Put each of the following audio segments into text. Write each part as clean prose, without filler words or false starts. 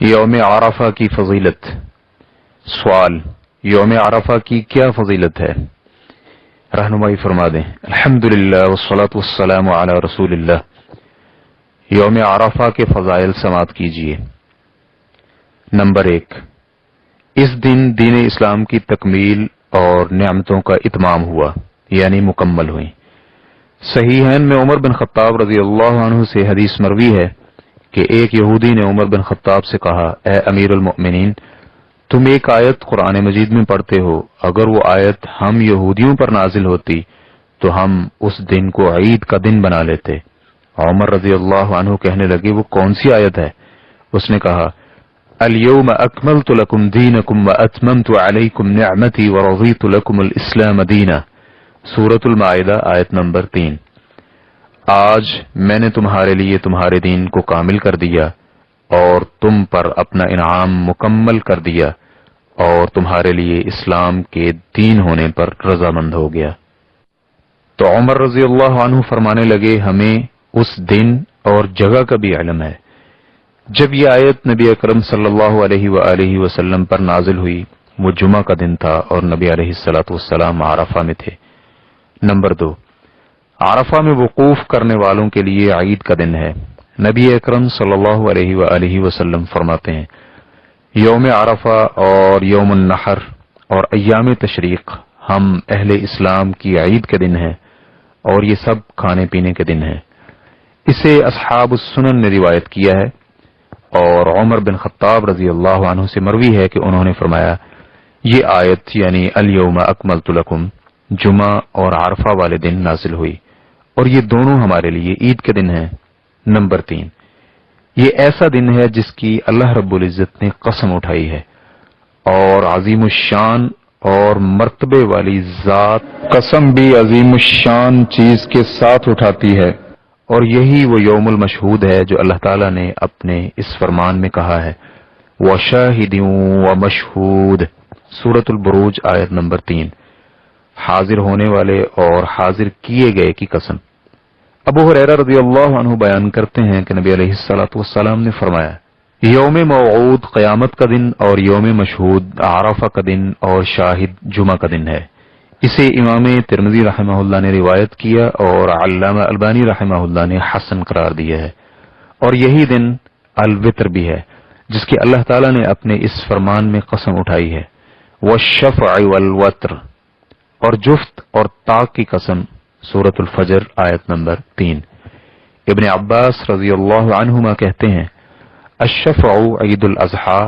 یوم عرفہ کی فضیلت۔ سوال: یوم عرفہ کی کیا فضیلت ہے؟ رہنمائی فرما دیں۔ الحمدللہ والصلاة والسلام علی رسول اللہ۔ یوم عرفہ کے فضائل سماعت کیجیے۔ نمبر 1، اس دن دین اسلام کی تکمیل اور نعمتوں کا اتمام ہوا، یعنی مکمل ہوئی۔ صحیحین میں عمر بن خطاب رضی اللہ عنہ سے حدیث مروی ہے کہ ایک یہودی نے عمر بن خطاب سے کہا، اے امیر المؤمنین، تم ایک آیت قرآن مجید میں پڑھتے ہو، اگر وہ آیت ہم یہودیوں پر نازل ہوتی تو ہم اس دن کو عید کا دن بنا لیتے۔ عمر رضی اللہ عنہ کہنے لگے، وہ کون سی آیت ہے؟ اس نے کہا، الیوم اکملت لکم دینکم واتممت علیکم نعمتی ورضیت لکم الاسلام دینا، سورۃ المائدہ آیت نمبر 3۔ آج میں نے تمہارے لیے تمہارے دین کو کامل کر دیا اور تم پر اپنا انعام مکمل کر دیا اور تمہارے لیے اسلام کے دین ہونے پر رضامند ہو گیا۔ تو عمر رضی اللہ عنہ فرمانے لگے، ہمیں اس دن اور جگہ کا بھی علم ہے جب یہ آیت نبی اکرم صلی اللہ علیہ وآلہ وسلم پر نازل ہوئی۔ وہ جمعہ کا دن تھا اور نبی علیہ الصلوۃ والسلام عرفہ میں تھے۔ نمبر 2، عرفہ میں وقوف کرنے والوں کے لیے عید کا دن ہے۔ نبی اکرم صلی اللہ علیہ وآلہ وسلم فرماتے ہیں، یوم عرفہ اور یوم النحر اور ایام تشریق ہم اہل اسلام کی عید کے دن ہیں اور یہ سب کھانے پینے کے دن ہیں۔ اسے اصحاب السنن نے روایت کیا ہے اور عمر بن خطاب رضی اللہ عنہ سے مروی ہے کہ انہوں نے فرمایا، یہ آیت یعنی الیوم اکملت لکم جمعہ اور عرفہ والے دن نازل ہوئی اور یہ دونوں ہمارے لیے عید کے دن ہیں۔ نمبر 3، یہ ایسا دن ہے جس کی اللہ رب العزت نے قسم اٹھائی ہے اور عظیم الشان اور مرتبے والی ذات قسم بھی عظیم الشان چیز کے ساتھ اٹھاتی ہے، اور یہی وہ یوم المشہود ہے جو اللہ تعالیٰ نے اپنے اس فرمان میں کہا ہے، وَشَاهِدٍ وَمَشْهُودٍ، سورۃ البروج آیت نمبر 3، حاضر ہونے والے اور حاضر کیے گئے کی قسم۔ ابو ہریرہ رضی اللہ عنہ بیان کرتے ہیں کہ نبی علیہ الصلوۃ والسلام نے فرمایا، یوم موعود قیامت کا دن اور یوم مشہود عرفہ کا دن اور شاہد جمعہ کا دن ہے۔ اسے امام ترمذی رحمہ اللہ نے روایت کیا اور علامہ البانی رحمہ اللہ نے حسن قرار دیا ہے، اور یہی دن الوتر بھی ہے جس کی اللہ تعالیٰ نے اپنے اس فرمان میں قسم اٹھائی ہے، والشفع والوتر، اور جفت اور طاق کی قسم، سورۃ الفجر آیت نمبر 3۔ ابن عباس رضی اللہ عنہما کہتے ہیں، الشفع عید الاضحیٰ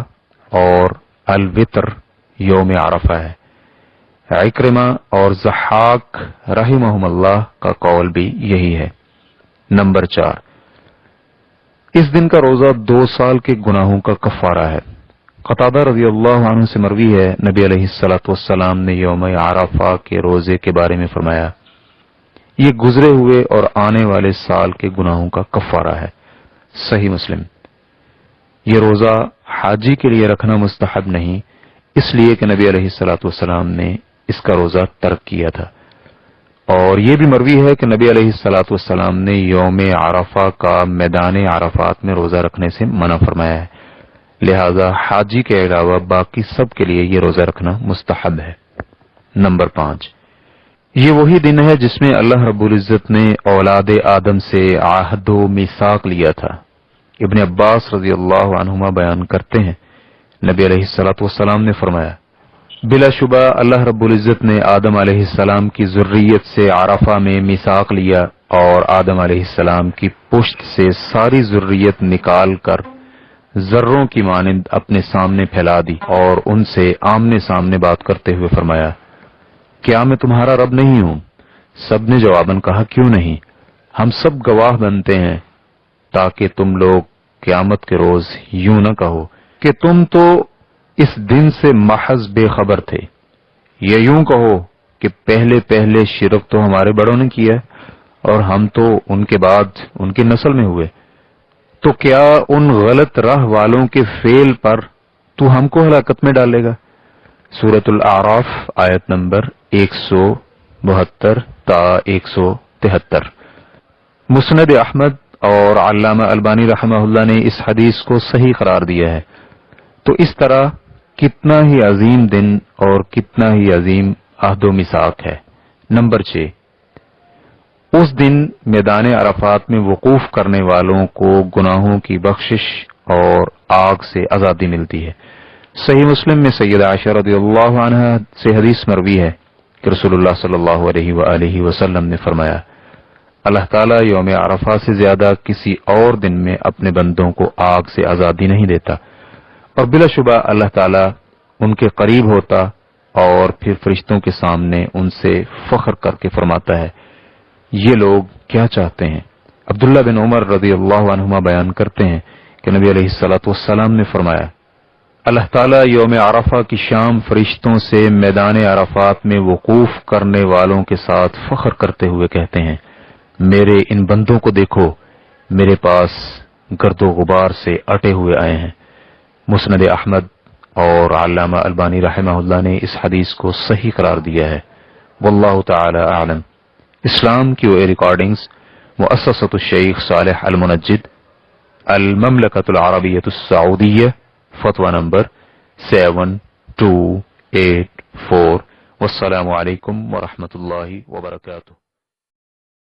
اور الوتر یوم عرفہ ہے۔ عکرمہ اور ضحاک رحمہم اللہ کا قول بھی یہی ہے۔ نمبر 4، اس دن کا روزہ 2 سال کے گناہوں کا کفارہ ہے۔ قتادہ رضی اللہ عنہ سے مروی ہے، نبی علیہ الصلوۃ والسلام نے یوم عرفہ کے روزے کے بارے میں فرمایا، یہ گزرے ہوئے اور آنے والے سال کے گناہوں کا کفارہ ہے۔ صحیح مسلم۔ یہ روزہ حاجی کے لیے رکھنا مستحب نہیں، اس لیے کہ نبی علیہ الصلوۃ والسلام نے اس کا روزہ ترک کیا تھا، اور یہ بھی مروی ہے کہ نبی علیہ الصلوۃ والسلام نے یوم عرفہ کا میدان عرفات میں روزہ رکھنے سے منع فرمایا ہے، لہذا حاجی کے علاوہ باقی سب کے لیے یہ روزہ رکھنا مستحب ہے۔ نمبر 5، یہ وہی دن ہے جس میں اللہ رب العزت نے اولاد آدم سے عہد و میثاق لیا تھا۔ ابن عباس رضی اللہ عنہما بیان کرتے ہیں، نبی علیہ الصلوۃ والسلام نے فرمایا، بلا شبہ اللہ رب العزت نے آدم علیہ السلام کی ذریت سے عرفہ میں میثاق لیا اور آدم علیہ السلام کی پشت سے ساری ذریت نکال کر ذروں کی مانند اپنے سامنے پھیلا دی اور ان سے آمنے سامنے بات کرتے ہوئے فرمایا، کیا میں تمہارا رب نہیں ہوں؟ سب نے جواباً کہا، کیوں نہیں، ہم سب گواہ بنتے ہیں، تاکہ تم لوگ قیامت کے روز یوں نہ کہو کہ تم تو اس دن سے محض بے خبر تھے، یا یوں کہو کہ پہلے شرک تو ہمارے بڑوں نے کیا اور ہم تو ان کے بعد ان کی نسل میں ہوئے، تو کیا ان غلط راہ والوں کے فعل پر تو ہم کو ہلاکت میں ڈالے گا؟ سورۃ الاعراف آیت نمبر 172 تا 173۔ مسند احمد اور علامہ البانی رحمہ اللہ نے اس حدیث کو صحیح قرار دیا ہے تو اس طرح کتنا ہی عظیم دن اور کتنا ہی عظیم عہد و میثاق ہے۔ نمبر 6، اس دن میدان عرفات میں وقوف کرنے والوں کو گناہوں کی بخشش اور آگ سے آزادی ملتی ہے۔ صحیح مسلم میں سیدہ عائشہ رضی اللہ عنہ سے حدیث مروی ہے کہ رسول اللہ صلی اللہ علیہ وآلہ وسلم نے فرمایا، اللہ تعالیٰ یوم عرفہ سے زیادہ کسی اور دن میں اپنے بندوں کو آگ سے آزادی نہیں دیتا، اور بلا شبہ اللہ تعالیٰ ان کے قریب ہوتا اور پھر فرشتوں کے سامنے ان سے فخر کر کے فرماتا ہے، یہ لوگ کیا چاہتے ہیں؟ عبداللہ بن عمر رضی اللہ عنہما بیان کرتے ہیں کہ نبی علیہ الصلوۃ والسلام نے فرمایا، اللہ تعالیٰ یوم عرفہ کی شام فرشتوں سے میدان عرفات میں وقوف کرنے والوں کے ساتھ فخر کرتے ہوئے کہتے ہیں، میرے ان بندوں کو دیکھو، میرے پاس گرد و غبار سے اٹے ہوئے آئے ہیں۔ مسند احمد اور علامہ البانی رحمہ اللہ نے اس حدیث کو صحیح قرار دیا ہے۔ واللہ تعالی اعلم۔ اسلام کی ریکارڈنگز مؤسسۃ الشیخ صالح المنجد، المملکۃ العربیۃ السعودیہ، فتویٰ نمبر 7284۔ والسلام علیکم ورحمۃ اللہ وبرکاتہ۔